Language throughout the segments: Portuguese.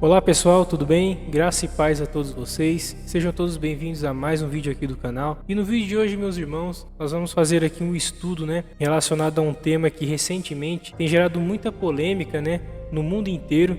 Olá pessoal, tudo bem? Graça e paz a todos vocês. Sejam todos bem-vindos a mais um vídeo aqui do canal. E no vídeo de hoje, meus irmãos, nós vamos fazer aqui um estudo, relacionado a um tema que recentemente tem gerado muita polêmica, no mundo inteiro,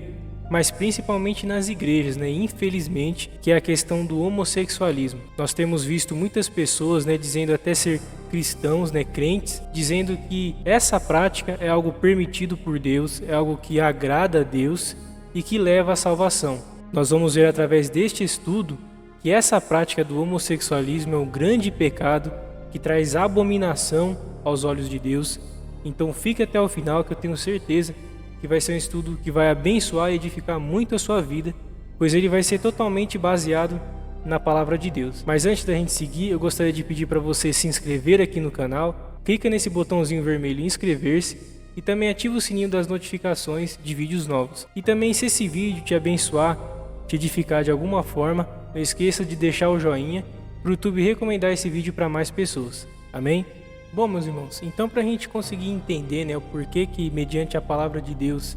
mas principalmente nas igrejas, infelizmente, que é a questão do homossexualismo. Nós temos visto muitas pessoas, dizendo até ser cristãos, crentes, dizendo que essa prática é algo permitido por Deus, é algo que agrada a Deus e que leva à salvação. Nós vamos ver através deste estudo que essa prática do homossexualismo é um grande pecado que traz abominação aos olhos de Deus. Então fique até o final, que eu tenho certeza que vai ser um estudo que vai abençoar e edificar muito a sua vida, pois ele vai ser totalmente baseado na palavra de Deus. Mas antes da gente seguir, eu gostaria de pedir para você se inscrever aqui no canal, clica nesse botãozinho vermelho inscrever-se e também ativa o sininho das notificações de vídeos novos. E também, se esse vídeo te abençoar, te edificar de alguma forma, não esqueça de deixar o joinha para o YouTube recomendar esse vídeo para mais pessoas. Amém? Bom, meus irmãos, então para a gente conseguir entender o porquê que, mediante a palavra de Deus,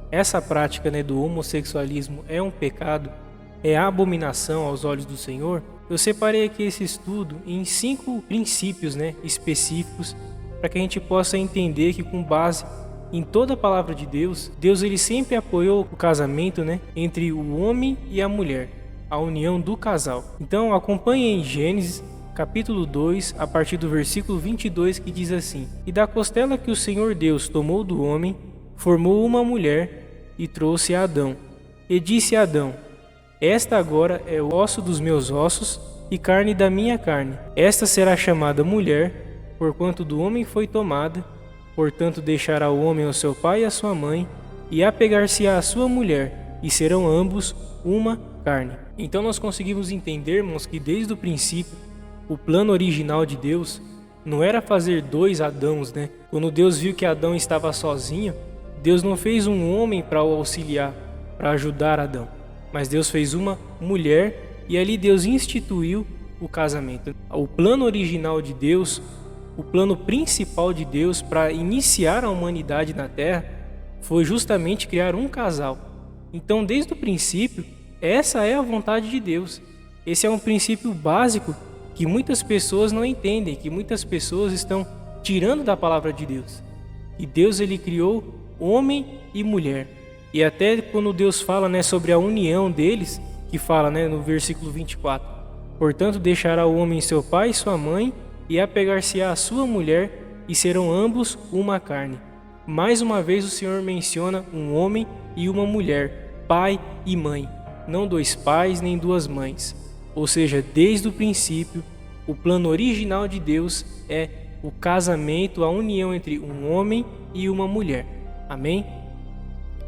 essa prática do homossexualismo é um pecado, é abominação aos olhos do Senhor, eu separei aqui esse estudo em 5 princípios específicos, para que a gente possa entender que, com base em toda a palavra de Deus, Deus ele sempre apoiou o casamento entre o homem e a mulher, a união do casal. Então acompanhe em Gênesis capítulo 2, a partir do versículo 22, que diz assim: E da costela que o Senhor Deus tomou do homem, formou uma mulher e trouxe a Adão. E disse a Adão: Esta agora é o osso dos meus ossos e carne da minha carne. Esta será chamada mulher, porquanto do homem foi tomada. Portanto deixará o homem ao seu pai e à sua mãe, e apegar-se-á à sua mulher, e serão ambos uma carne. Então nós conseguimos entender, irmãos, que desde o princípio, o plano original de Deus não era fazer 2 Adãos, Quando Deus viu que Adão estava sozinho, Deus não fez um homem para o auxiliar, para ajudar Adão, mas Deus fez uma mulher, e ali Deus instituiu o casamento. O plano original de Deus, o plano principal de Deus para iniciar a humanidade na Terra foi justamente criar um casal. Então, desde o princípio, essa é a vontade de Deus. Esse é um princípio básico que muitas pessoas não entendem, que muitas pessoas estão tirando da palavra de Deus. E Deus ele criou homem e mulher. E até quando Deus fala sobre a união deles, que fala no versículo 24: Portanto deixará o homem seu pai e sua mãe, e apegar-se-á à sua mulher, e serão ambos uma carne. Mais uma vez o Senhor menciona um homem e uma mulher, pai e mãe, não 2 pais nem 2 mães. Ou seja, desde o princípio, o plano original de Deus é o casamento, a união entre um homem e uma mulher. Amém?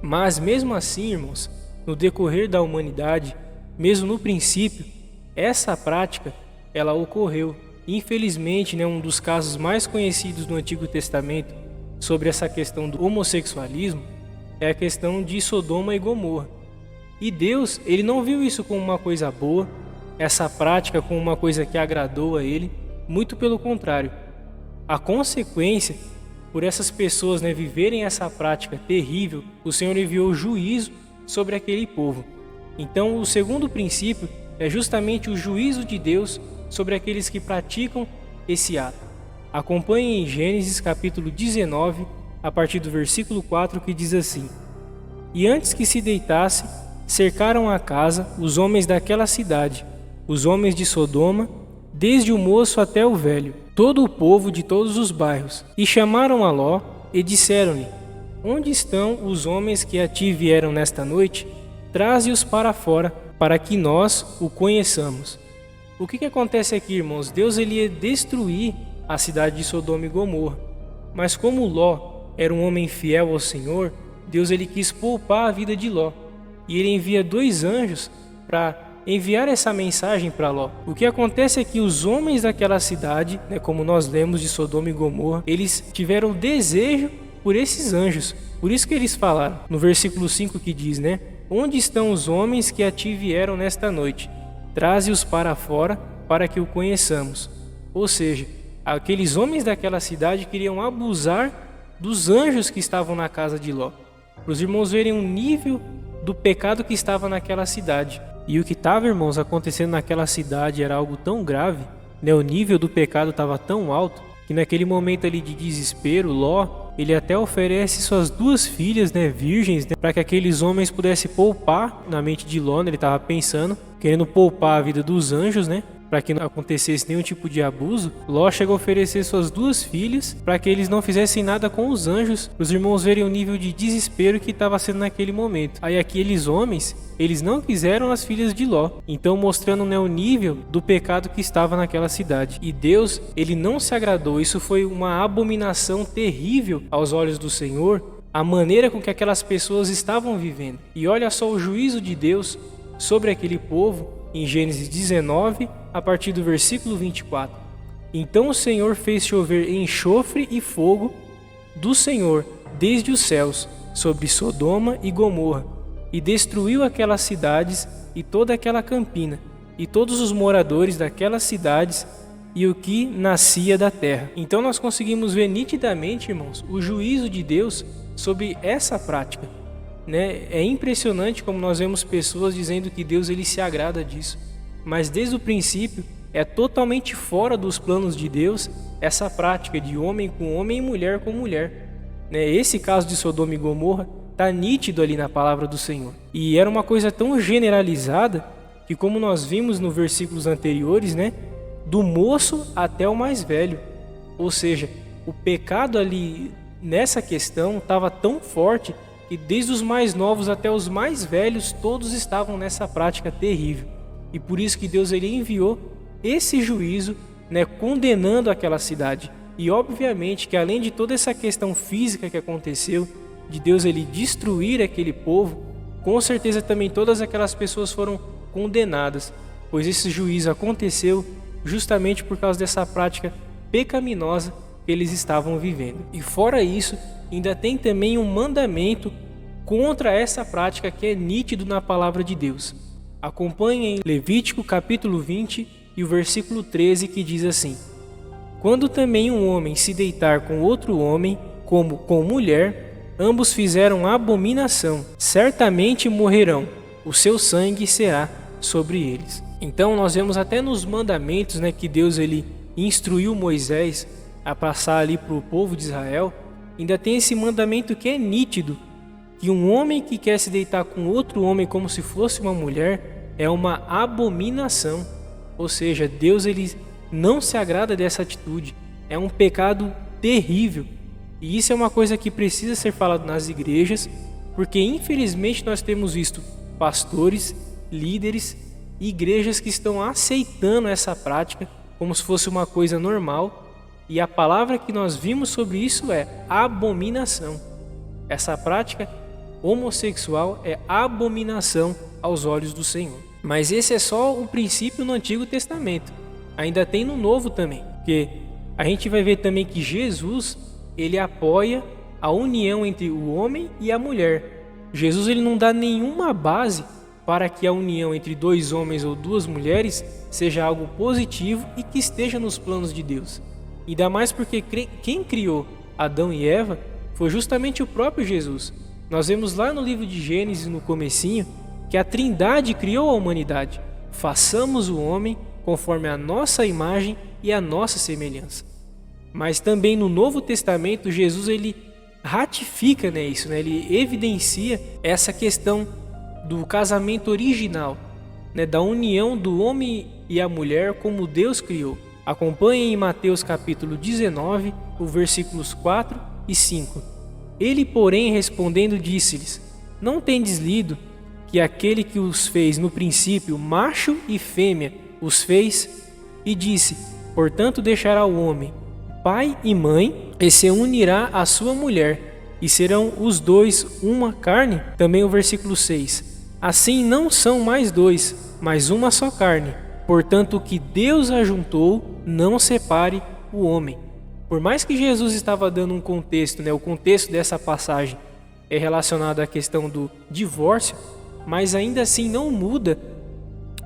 Mas mesmo assim, irmãos, no decorrer da humanidade, mesmo no princípio, essa prática ela ocorreu. Infelizmente, um dos casos mais conhecidos do Antigo Testamento sobre essa questão do homossexualismo é a questão de Sodoma e Gomorra. E Deus, ele não viu isso como uma coisa boa, essa prática como uma coisa que agradou a ele, muito pelo contrário. A consequência, por essas pessoas viverem essa prática terrível, o Senhor enviou juízo sobre aquele povo. Então, o segundo princípio é justamente o juízo de Deus sobre aqueles que praticam esse ato. Acompanhe em Gênesis capítulo 19, a partir do versículo 4, que diz assim: E antes que se deitasse, cercaram a casa os homens daquela cidade, os homens de Sodoma, desde o moço até o velho, todo o povo de todos os bairros, e chamaram a Ló e disseram-lhe: Onde estão os homens que a ti vieram nesta noite? Traze-os para fora, para que nós o conheçamos. O que acontece aqui, irmãos? Deus ele ia destruir a cidade de Sodoma e Gomorra. Mas como Ló era um homem fiel ao Senhor, Deus ele quis poupar a vida de Ló. E ele envia 2 anjos para enviar essa mensagem para Ló. O que acontece é que os homens daquela cidade, como nós lemos de Sodoma e Gomorra, eles tiveram desejo por esses anjos. Por isso que eles falaram, no versículo 5 que diz, Onde estão os homens que a ti vieram nesta noite? Traze-os para fora, para que o conheçamos. Ou seja, aqueles homens daquela cidade queriam abusar dos anjos que estavam na casa de Ló. Para os irmãos verem o nível do pecado que estava naquela cidade. E o que estava, irmãos, acontecendo naquela cidade era algo tão grave, né? O nível do pecado estava tão alto, que naquele momento ali de desespero, Ló, ele até oferece suas 2 filhas, né, virgens, né, para que aqueles homens pudessem poupar, na mente de Ló, né, ele estava pensando, querendo poupar a vida dos anjos, né, para que não acontecesse nenhum tipo de abuso. Ló chegou a oferecer suas 2 filhas para que eles não fizessem nada com os anjos, para os irmãos verem o nível de desespero que estava sendo naquele momento. Aí aqueles homens, eles não quiseram as filhas de Ló, então mostrando, né, o nível do pecado que estava naquela cidade. E Deus, ele não se agradou, isso foi uma abominação terrível aos olhos do Senhor, a maneira com que aquelas pessoas estavam vivendo. E olha só o juízo de Deus sobre aquele povo, em Gênesis 19, a partir do versículo 24. Então o Senhor fez chover enxofre e fogo do Senhor desde os céus sobre Sodoma e Gomorra, e destruiu aquelas cidades e toda aquela campina, e todos os moradores daquelas cidades e o que nascia da terra. Então nós conseguimos ver nitidamente, irmãos, o juízo de Deus sobre essa prática, né? É impressionante como nós vemos pessoas dizendo que Deus ele se agrada disso, mas desde o princípio é totalmente fora dos planos de Deus essa prática de homem com homem e mulher com mulher, né? Esse caso de Sodoma e Gomorra está nítido ali na palavra do Senhor, e era uma coisa tão generalizada que, como nós vimos nos versículos anteriores, né, do moço até o mais velho, ou seja, o pecado ali nessa questão estava tão forte que desde os mais novos até os mais velhos, todos estavam nessa prática terrível. E por isso que Deus ele enviou esse juízo, né, condenando aquela cidade. E obviamente que além de toda essa questão física que aconteceu, de Deus ele destruir aquele povo, com certeza também todas aquelas pessoas foram condenadas, pois esse juízo aconteceu justamente por causa dessa prática pecaminosa que eles estavam vivendo. E fora isso, ainda tem também um mandamento contra essa prática que é nítido na palavra de Deus. Acompanhe em Levítico capítulo 20 e o versículo 13, que diz assim: quando também um homem se deitar com outro homem, como com mulher, ambos fizeram abominação, certamente morrerão, o seu sangue será sobre eles. Então nós vemos até nos mandamentos, né, que Deus ele instruiu Moisés a passar ali para o povo de Israel, ainda tem esse mandamento que é nítido, que um homem que quer se deitar com outro homem como se fosse uma mulher é uma abominação. Ou seja, Deus ele não se agrada dessa atitude, é um pecado terrível. E isso é uma coisa que precisa ser falado nas igrejas, porque infelizmente nós temos visto pastores, líderes e igrejas que estão aceitando essa prática como se fosse uma coisa normal, e a palavra que nós vimos sobre isso é abominação. Essa prática homossexual é abominação aos olhos do Senhor. Mas esse é só o princípio no Antigo Testamento. Ainda tem no Novo também, porque a gente vai ver também que Jesus ele apoia a união entre o homem e a mulher. Jesus ele não dá nenhuma base para que a união entre 2 homens ou 2 mulheres seja algo positivo e que esteja nos planos de Deus. Ainda mais porque quem criou Adão e Eva foi justamente o próprio Jesus. Nós vemos lá no livro de Gênesis, no comecinho, que a Trindade criou a humanidade. Façamos o homem conforme a nossa imagem e a nossa semelhança. Mas também no Novo Testamento, Jesus ele ratifica, né, isso, né? Ele evidencia essa questão do casamento original, né, da união do homem e a mulher como Deus criou. Acompanhem em Mateus capítulo 19, os versículos 4 e 5. Ele, porém, respondendo, disse-lhes: não tendes lido que aquele que os fez no princípio, macho e fêmea, os fez? E disse: portanto deixará o homem pai e mãe, e se unirá à sua mulher, e serão os 2 uma carne? Também o versículo 6. Assim não são mais 2, mas uma só carne. Portanto, o que Deus ajuntou, não separe o homem. Por mais que Jesus estava dando um contexto, né, o contexto dessa passagem é relacionado à questão do divórcio, mas ainda assim não muda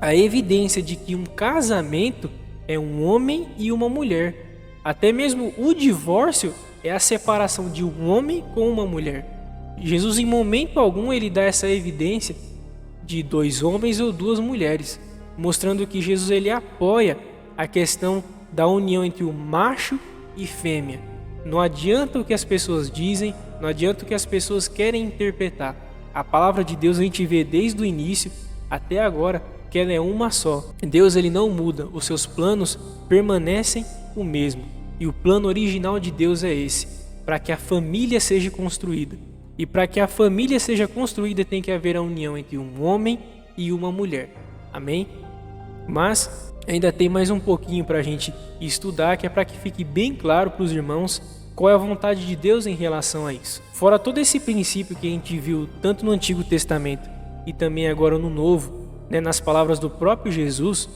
a evidência de que um casamento é um homem e uma mulher. Até mesmo o divórcio é a separação de um homem com uma mulher. Jesus, em momento algum, ele dá essa evidência de 2 homens ou 2 mulheres, mostrando que Jesus ele apoia a questão da união entre o macho e fêmea. Não adianta o que as pessoas dizem, não adianta o que as pessoas querem interpretar. A palavra de Deus a gente vê desde o início até agora que ela é uma só. Deus ele não muda, os seus planos permanecem o mesmo. E o plano original de Deus é esse, para que a família seja construída. E para que a família seja construída tem que haver a união entre um homem e uma mulher. Amém? Mas ainda tem mais um pouquinho para a gente estudar, que é para que fique bem claro para os irmãos qual é a vontade de Deus em relação a isso. Fora todo esse princípio que a gente viu tanto no Antigo Testamento e também agora no Novo, nas palavras do próprio Jesus,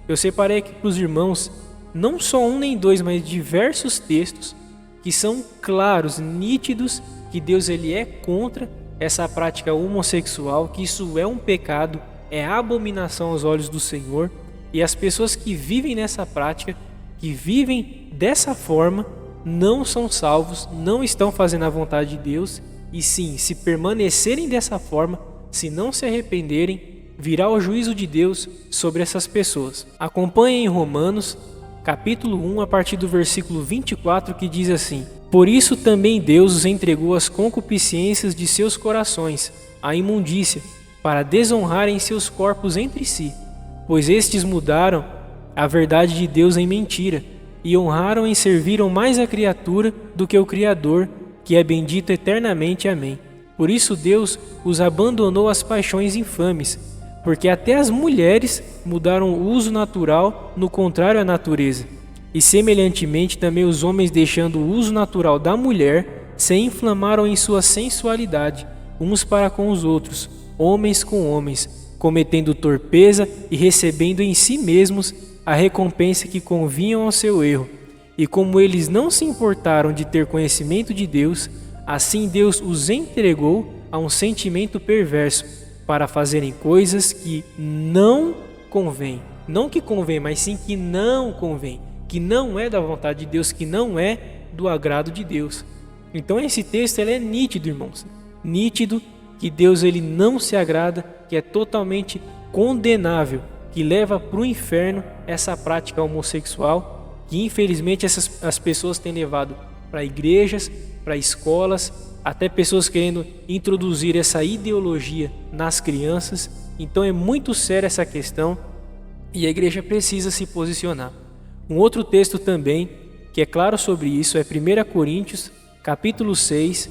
eu separei aqui para os irmãos não só um nem dois, mas diversos textos que são claros, nítidos, que Deus ele é contra essa prática homossexual, que isso é um pecado, é abominação aos olhos do Senhor, e as pessoas que vivem nessa prática, que vivem dessa forma, não são salvos, não estão fazendo a vontade de Deus, e sim, se permanecerem dessa forma, se não se arrependerem, virá o juízo de Deus sobre essas pessoas. Acompanhem em Romanos, capítulo 1, a partir do versículo 24, que diz assim: Por isso também Deus os entregou às concupiscências de seus corações, à imundícia, para desonrarem seus corpos entre si, pois estes mudaram a verdade de Deus em mentira, e honraram e serviram mais a criatura do que o Criador, que é bendito eternamente. Amém. Por isso Deus os abandonou às paixões infames, porque até as mulheres mudaram o uso natural no contrário à natureza. E semelhantemente também os homens, deixando o uso natural da mulher, se inflamaram em sua sensualidade, uns para com os outros, homens com homens, cometendo torpeza e recebendo em si mesmos a recompensa que convinham ao seu erro. E como eles não se importaram de ter conhecimento de Deus, assim Deus os entregou a um sentimento perverso, para fazerem coisas que não convém. Não que convém, mas sim que não convém. Que não é da vontade de Deus, que não é do agrado de Deus. Então esse texto ele é nítido, irmãos. Nítido que Deus ele não se agrada, que é totalmente condenável, que leva para o inferno essa prática homossexual, que infelizmente as pessoas têm levado para igrejas, para escolas, até pessoas querendo introduzir essa ideologia nas crianças. Então é muito séria essa questão e a igreja precisa se posicionar. Um outro texto também que é claro sobre isso é 1 Coríntios, capítulo 6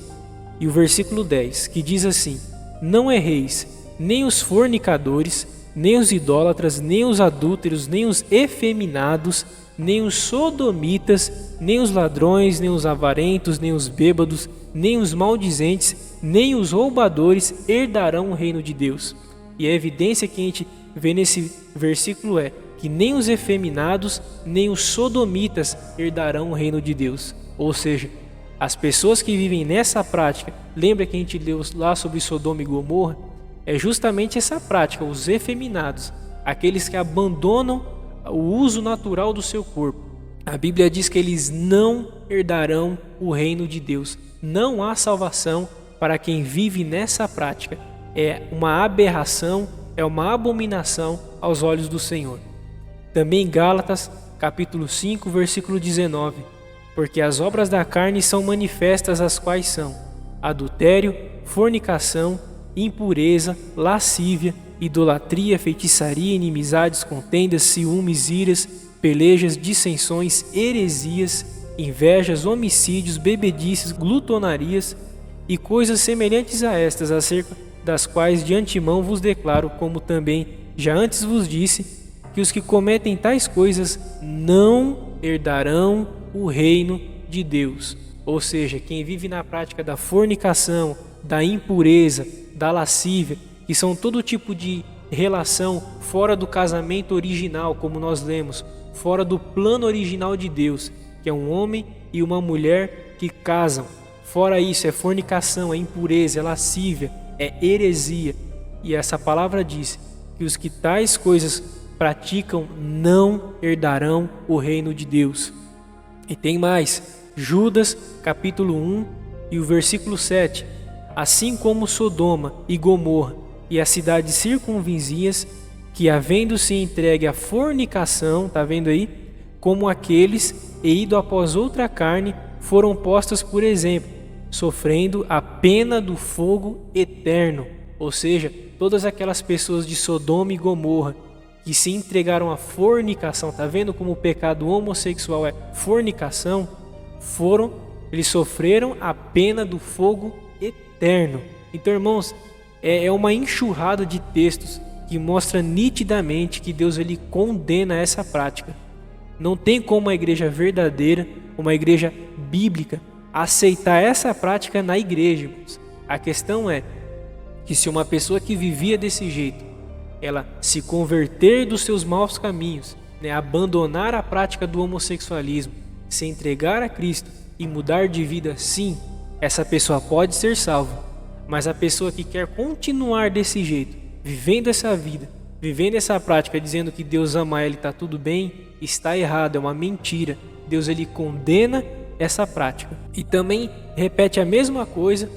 e o versículo 10, que diz assim: Não erreis, nem os fornicadores, nem os idólatras, nem os adúlteros, nem os efeminados, nem os sodomitas, nem os ladrões, nem os avarentos, nem os bêbados, nem os maldizentes, nem os roubadores herdarão o reino de Deus. E a evidência que a gente vê nesse versículo é que nem os efeminados, nem os sodomitas herdarão o reino de Deus. Ou seja, as pessoas que vivem nessa prática, lembra que a gente leu lá sobre Sodoma e Gomorra? É justamente essa prática, os efeminados, aqueles que abandonam o uso natural do seu corpo. A Bíblia diz que eles não herdarão o reino de Deus. Não há salvação para quem vive nessa prática. É uma aberração, é uma abominação aos olhos do Senhor. Também Gálatas, capítulo 5, versículo 19. Porque as obras da carne são manifestas, as quais são adultério, fornicação, impureza, lascívia, idolatria, feitiçaria, inimizades, contendas, ciúmes, iras, pelejas, dissensões, heresias, invejas, homicídios, bebedices, glutonarias e coisas semelhantes a estas, acerca das quais de antemão vos declaro, como também já antes vos disse, que os que cometem tais coisas não herdarão o reino de Deus. Ou seja, quem vive na prática da fornicação, da impureza, da lascívia, que são todo tipo de relação fora do casamento original, como nós lemos, fora do plano original de Deus, que é um homem e uma mulher que casam. Fora isso, é fornicação, é impureza, é lascívia, é heresia. E essa palavra diz que os que tais coisas praticam não herdarão o reino de Deus. E tem mais, Judas capítulo 1 e o versículo 7. assim como Sodoma e Gomorra e as cidades circunvizinhas, que havendo-se entregue à fornicação, tá vendo aí? Como aqueles, e ido após outra carne, foram postas por exemplo, sofrendo a pena do fogo eterno. Ou seja, todas aquelas pessoas de Sodoma e Gomorra que se entregaram à fornicação, tá vendo como o pecado homossexual é fornicação? Eles sofreram a pena do fogo eterno. Então, irmãos, é uma enxurrada de textos que mostra nitidamente que Deus ele condena essa prática. Não tem como a igreja verdadeira, uma igreja bíblica, aceitar essa prática na igreja, irmãos. A questão é que se uma pessoa que vivia desse jeito, ela se converter dos seus maus caminhos, abandonar a prática do homossexualismo, se entregar a Cristo e mudar de vida, sim, essa pessoa pode ser salva. Mas a pessoa que quer continuar desse jeito, vivendo essa vida, vivendo essa prática, dizendo que Deus ama ela e está tudo bem, está errado, é uma mentira. Deus ele condena essa prática. E também repete a mesma coisa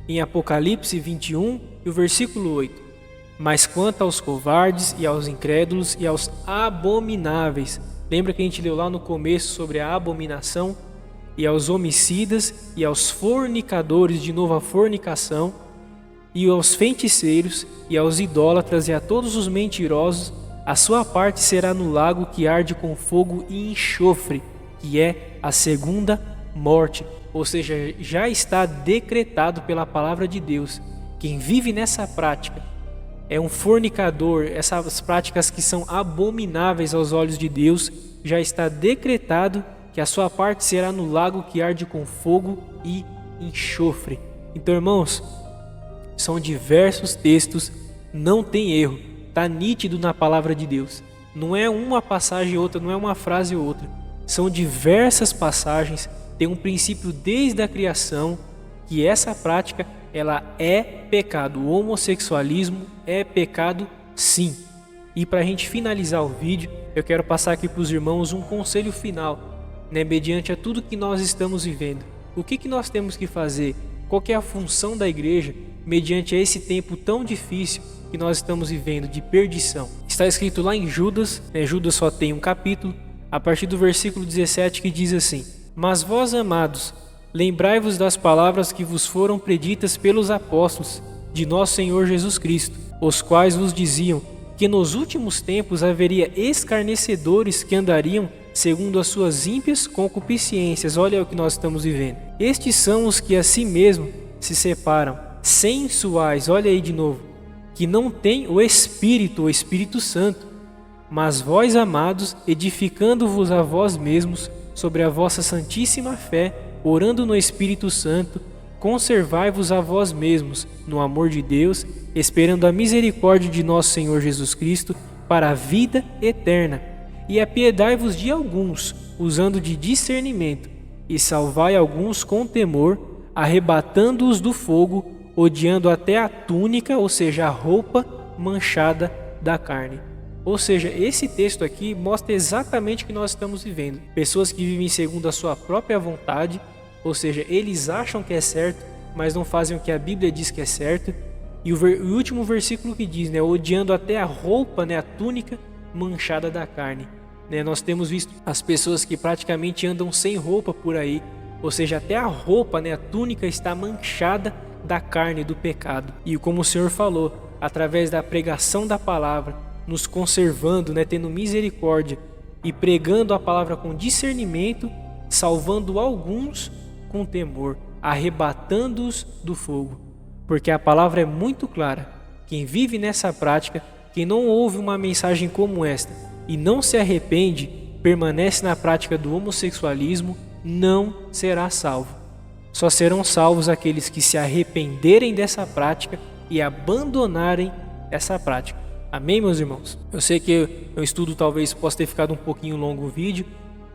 em Apocalipse 21 e o versículo 8. Mas quanto aos covardes e aos incrédulos e aos abomináveis, lembra que a gente leu lá no começo sobre a abominação? E aos homicidas e aos fornicadores, de novo a fornicação, e aos feiticeiros e aos idólatras e a todos os mentirosos, a sua parte será no lago que arde com fogo e enxofre, que é a segunda morte. Ou seja, já está decretado pela palavra de Deus. Quem vive nessa prática é um fornicador, essas práticas que são abomináveis aos olhos de Deus, já está decretado que a sua parte será no lago que arde com fogo e enxofre. Então, irmãos, são diversos textos, não tem erro, está nítido na palavra de Deus. Não é uma passagem ou outra, não é uma frase ou outra. São diversas passagens, tem um princípio desde a criação, que essa prática ela é pecado. O homossexualismo é pecado, sim. E para a gente finalizar o vídeo, eu quero passar aqui para os irmãos um conselho final, mediante a tudo que nós estamos vivendo. O que nós temos que fazer? Qual que é a função da igreja mediante esse tempo tão difícil que nós estamos vivendo de perdição? Está escrito lá em Judas, Judas só tem um capítulo, a partir do versículo 17, que diz assim: Mas vós, amados, lembrai-vos das palavras que vos foram preditas pelos apóstolos de nosso Senhor Jesus Cristo, os quais vos diziam que nos últimos tempos haveria escarnecedores que andariam segundo as suas ímpias concupiscências. Olha o que nós estamos vivendo. Estes são os que a si mesmo se separam, sensuais, olha aí de novo, que não têm o Espírito Santo. Mas vós, amados, edificando-vos a vós mesmos sobre a vossa santíssima fé, orando no Espírito Santo, conservai-vos a vós mesmos no amor de Deus, esperando a misericórdia de nosso Senhor Jesus Cristo para a vida eterna. E apiedai-vos de alguns, usando de discernimento, e salvai alguns com temor, arrebatando-os do fogo, odiando até a túnica, ou seja, a roupa manchada da carne. Ou seja, esse texto aqui mostra exatamente o que nós estamos vivendo. Pessoas que vivem segundo a sua própria vontade, ou seja, eles acham que é certo, mas não fazem o que a Bíblia diz que é certo. E o último versículo que diz, odiando até a roupa, a túnica manchada da carne. Nós temos visto as pessoas que praticamente andam sem roupa por aí, ou seja, até a roupa, a túnica está manchada da carne, do pecado. E como o Senhor falou, através da pregação da palavra, nos conservando, tendo misericórdia e pregando a palavra com discernimento, salvando alguns com temor, arrebatando-os do fogo. Porque a palavra é muito clara. Quem vive nessa prática, quem não ouve uma mensagem como esta e não se arrepende, permanece na prática do homossexualismo, não será salvo. Só serão salvos aqueles que se arrependerem dessa prática e abandonarem essa prática. Amém, meus irmãos? Eu sei que o estudo talvez possa ter ficado um pouquinho longo o vídeo,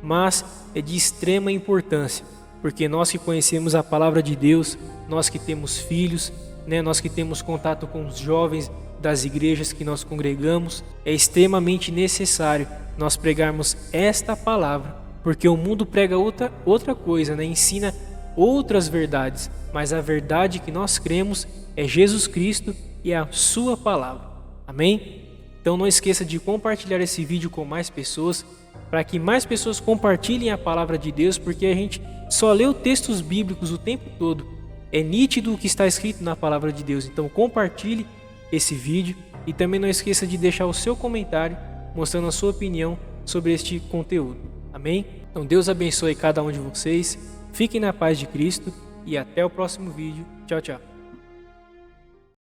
mas é de extrema importância, porque nós que conhecemos a palavra de Deus, nós que temos filhos, nós que temos contato com os jovens das igrejas que nós congregamos, é extremamente necessário nós pregarmos esta palavra, porque o mundo prega outra coisa, ensina outras verdades, mas a verdade que nós cremos é Jesus Cristo e a sua palavra. Amém? Então não esqueça de compartilhar esse vídeo com mais pessoas, para que mais pessoas compartilhem a palavra de Deus, porque a gente só lê os textos bíblicos o tempo todo. É nítido o que está escrito na palavra de Deus. Então compartilhe esse vídeo e também não esqueça de deixar o seu comentário mostrando a sua opinião sobre este conteúdo. Amém? Então Deus abençoe cada um de vocês. Fiquem na paz de Cristo e até o próximo vídeo. Tchau, tchau.